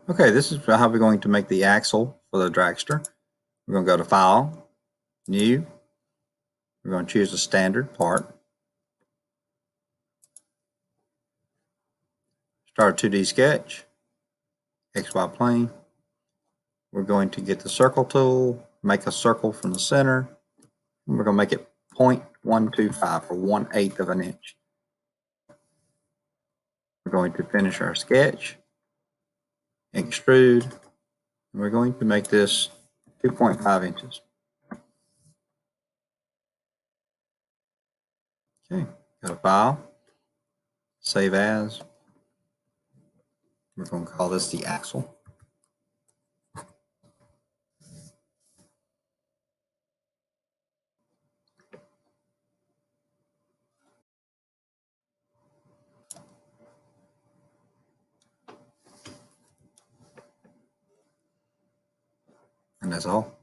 Okay, this is how we're going to make the axle for the dragster. We're going to go to File, New. We're going to choose a standard part. Start a 2D sketch, XY plane. We're going to get the circle tool, make a circle from the center, and we're going to make it 0.125 or 1/8 of an inch. We're going to finish our sketch, extrude, and we're going to make this 2.5 inches. Okay, go to File, Save As. We're going to call this the axle. And that's all.